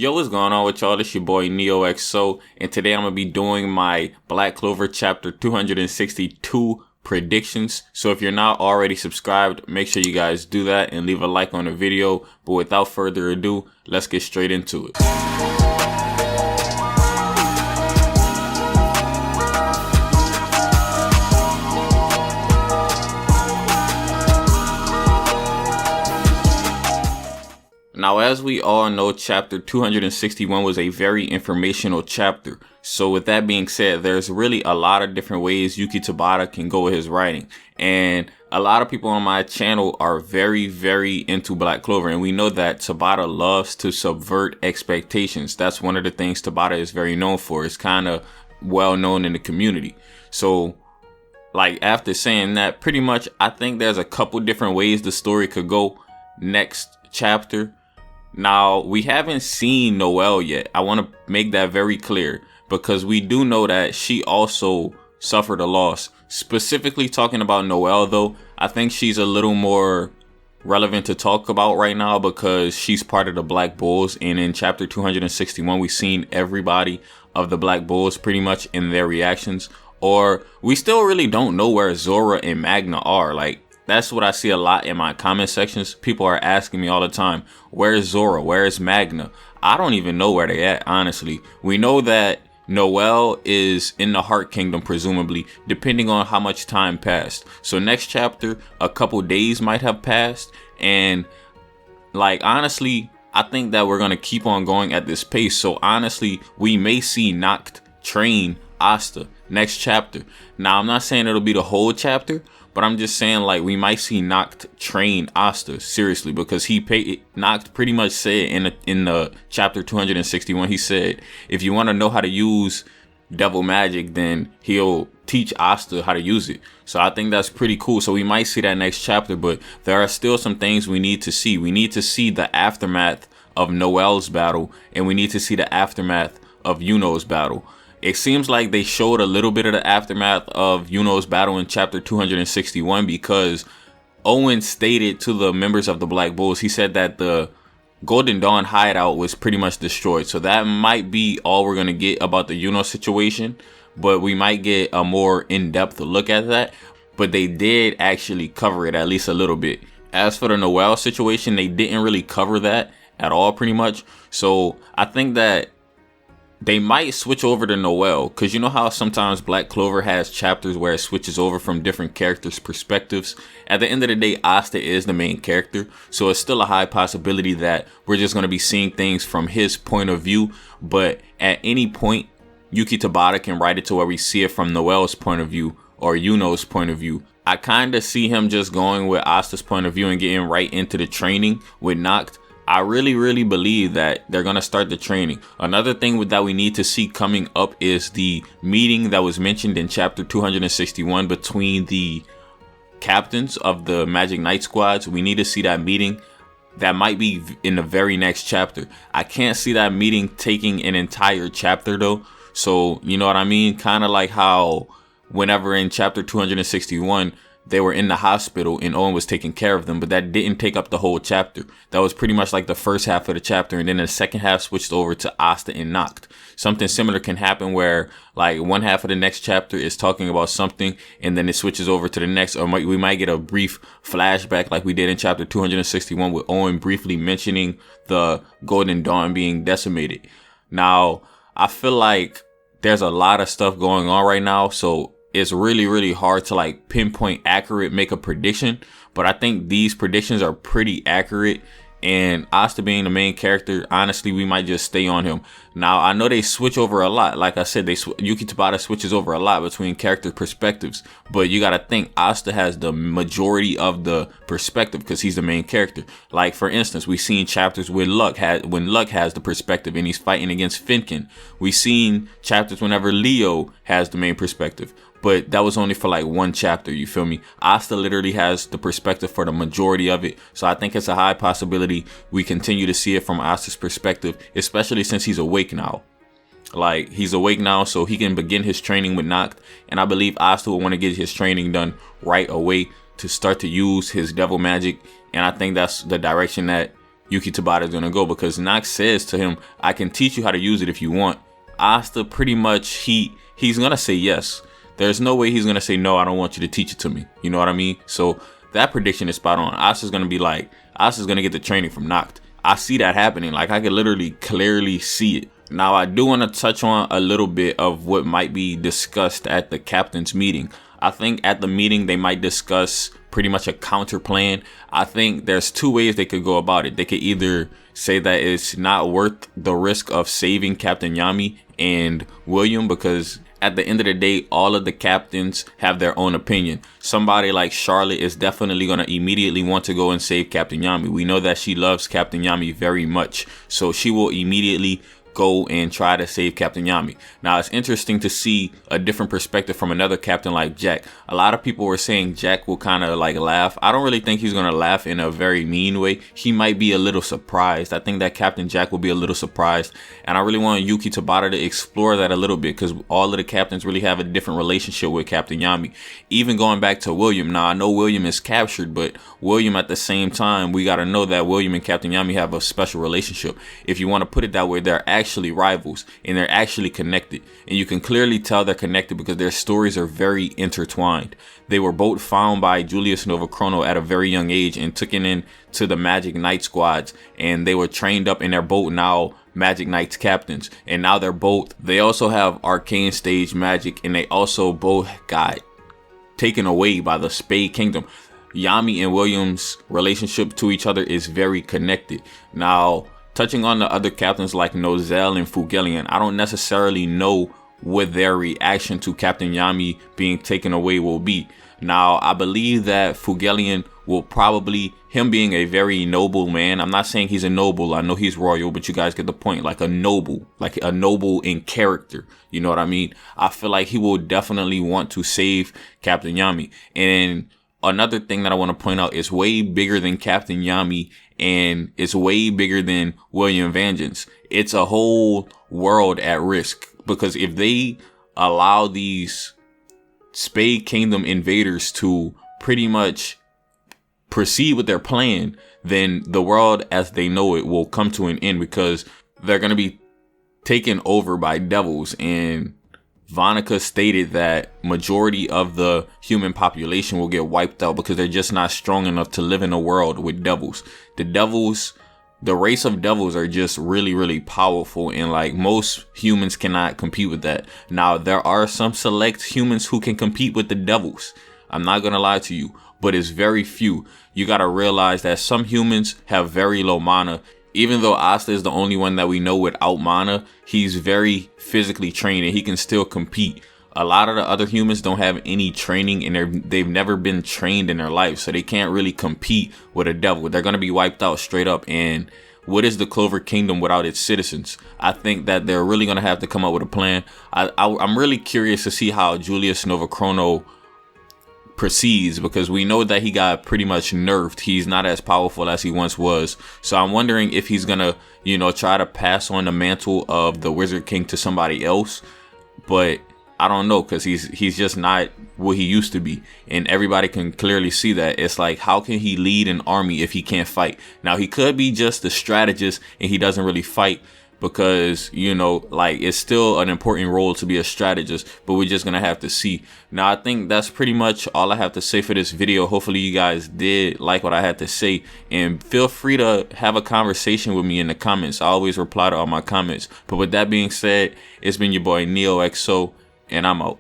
Yo, what's going on with y'all? It's your boy NeohXO, and today I'm going to be doing my Black Clover chapter 262 predictions. So if you're not already subscribed, make sure you guys do that and leave a like on the video. But without further ado, let's get straight into it. Now, as we all know, chapter 261 was a very informational chapter. So with that being said, there's really a lot of different ways Yuki Tabata can go with his writing. And a lot of people on my channel are very, very into Black Clover. And we know that Tabata loves to subvert expectations. That's one of the things Tabata is very known for. It's kind of well known in the community. So like after saying that, pretty much I think there's a couple different ways the story could go next chapter. Now, we haven't seen Noelle yet. I want to make that very clear because we do know that she also suffered a loss. Specifically talking about Noelle, though, I think she's a little more relevant to talk about right now because she's part of the Black Bulls. And in chapter 261, we've seen everybody of the Black Bulls pretty much in their reactions. Or we still really don't know where Zora and Magna are. Like, that's what I see a lot in my comment sections. People are asking me all the time, where's Zora? Where's Magna? I don't even know where they at, honestly. We know that Noelle is in the Heart Kingdom, presumably, depending on how much time passed. So next chapter, a couple days might have passed. And like, honestly, I think that we're going to keep on going at this pace. So honestly, we may see Noct train Asta next chapter. Now, I'm not saying it'll be the whole chapter, but I'm just saying, like, we might see Noct train Asta, seriously, because Noct pretty much said in the chapter 261, he said, if you want to know how to use devil magic, then he'll teach Asta how to use it. So I think that's pretty cool. So we might see that next chapter, but there are still some things we need to see. We need to see the aftermath of Noelle's battle, and we need to see the aftermath of Yuno's battle. It seems like they showed a little bit of the aftermath of Yuno's battle in chapter 261 because Owen stated to the members of the Black Bulls, he said that the Golden Dawn hideout was pretty much destroyed. So that might be all we're going to get about the Yuno situation, but we might get a more in-depth look at that. But they did actually cover it at least a little bit. As for the Noelle situation, they didn't really cover that at all pretty much. So I think that they might switch over to Noelle, because you know how sometimes Black Clover has chapters where it switches over from different characters' perspectives. At the end of the day, Asta is the main character, so it's still a high possibility that we're just going to be seeing things from his point of view. But at any point, Yuki Tabata can write it to where we see it from Noelle's point of view or Yuno's point of view. I kind of see him just going with Asta's point of view and getting right into the training with Noct. I really believe that they're going to start the training. Another thing that we need to see coming up is the meeting that was mentioned in chapter 261 between the captains of the Magic Knight squads. We need to see that meeting. That might be in the very next chapter. I can't see that meeting taking an entire chapter though. So, you know what I mean? Kind of like how whenever in chapter 261, they were in the hospital and Owen was taking care of them, but that didn't take up the whole chapter. That was pretty much like the first half of the chapter, and then the second half switched over to Asta and Noct. Something similar can happen where like one half of the next chapter is talking about something and then it switches over to the next, or we might get a brief flashback like we did in chapter 261 with Owen briefly mentioning the Golden Dawn being decimated. Now, I feel like there's a lot of stuff going on right now, so it's really hard to like pinpoint accurate, make a prediction, but I think these predictions are pretty accurate. And Asta being the main character, honestly, we might just stay on him. Now, I know they switch over a lot. Like I said, Yuki Tabata switches over a lot between character perspectives. But you got to think Asta has the majority of the perspective because he's the main character. Like, for instance, we've seen chapters when Luck has the perspective and he's fighting against Finkin. We've seen chapters whenever Leo has the main perspective. But that was only for like one chapter, you feel me? Asta literally has the perspective for the majority of it. So I think it's a high possibility we continue to see it from Asta's perspective, especially since he's awake now. Like, he's awake now, so he can begin his training with Noct. And I believe Asta will want to get his training done right away to start to use his devil magic. And I think that's the direction that Yuki Tabata is gonna go, because Nox says to him, I can teach you how to use it if you want. Asta pretty much, he's gonna say yes. There's no way he's gonna say no, I don't want you to teach it to me. You know what I mean? So that prediction is spot on. Asta's gonna get the training from Noct. I see that happening. Like, I can literally clearly see it. Now, I do want to touch on a little bit of what might be discussed at the captain's meeting. I think at the meeting, they might discuss pretty much a counter plan. I think there's two ways they could go about it. They could either say that it's not worth the risk of saving Captain Yami and William, because at the end of the day, all of the captains have their own opinion. Somebody like Charlotte is definitely going to immediately want to go and save Captain Yami. We know that she loves Captain Yami very much, so she will immediately go and try to save Captain Yami. Now, it's interesting to see a different perspective from another captain like Jack. A lot of people were saying Jack will kind of like laugh. I don't really think he's going to laugh in a very mean way. He might be a little surprised. I think that Captain Jack will be a little surprised. And I really want Yuki Tabata to explore that a little bit, because all of the captains really have a different relationship with Captain Yami. Even going back to William. Now, I know William is captured, but William at the same time, we got to know that William and Captain Yami have a special relationship. If you want to put it that way, they're actually rivals, and they're actually connected, and you can clearly tell they're connected because their stories are very intertwined. They were both found by Julius NeohXO at a very young age and taken in to the Magic Knight squads, and they were trained up, and they're both now Magic Knights captains, and now they also have arcane stage magic, and they also both got taken away by the Spade Kingdom. Yami and William's relationship to each other is very connected. Now, touching on the other captains like Nozel and Fugelian, I don't necessarily know what their reaction to Captain Yami being taken away will be. Now, I believe that Fugelian will probably, him being a very noble man, I'm not saying he's a noble, I know he's royal, but you guys get the point, like a noble in character, you know what I mean? I feel like he will definitely want to save Captain Yami. And another thing that I want to point out is way bigger than Captain Yami, and it's way bigger than William Vengeance. It's a whole world at risk, because if they allow these Spade Kingdom invaders to pretty much proceed with their plan, then the world as they know it will come to an end, because they're going to be taken over by devils. And Vonica stated that majority of the human population will get wiped out because they're just not strong enough to live in a world with devils. The race of devils are just really, really powerful, and like most humans cannot compete with that. Now, there are some select humans who can compete with the devils. I'm not going to lie to you, but it's very few. You got to realize that some humans have very low mana. Even though Asta is the only one that we know without mana, he's very physically trained and he can still compete. A lot of the other humans don't have any training, and they've never been trained in their life, so they can't really compete with a devil. They're going to be wiped out straight up. And what is the Clover Kingdom without its citizens? I think that they're really going to have to come up with a plan. I'm really curious to see how Julius NeohXO proceeds, because we know that he got pretty much nerfed. He's not as powerful as he once was. So I'm wondering if he's gonna, try to pass on the mantle of the Wizard King to somebody else. But I don't know, because he's just not what he used to be, and everybody can clearly see that. It's like, how can he lead an army if he can't fight? Now, he could be just a strategist and he doesn't really fight, because it's still an important role to be a strategist, but we're just gonna have to see. Now, I think that's pretty much all I have to say for this video. Hopefully you guys did like what I had to say, and feel free to have a conversation with me in the comments. I always reply to all my comments. But with that being said, it's been your boy NeohXO, and I'm out.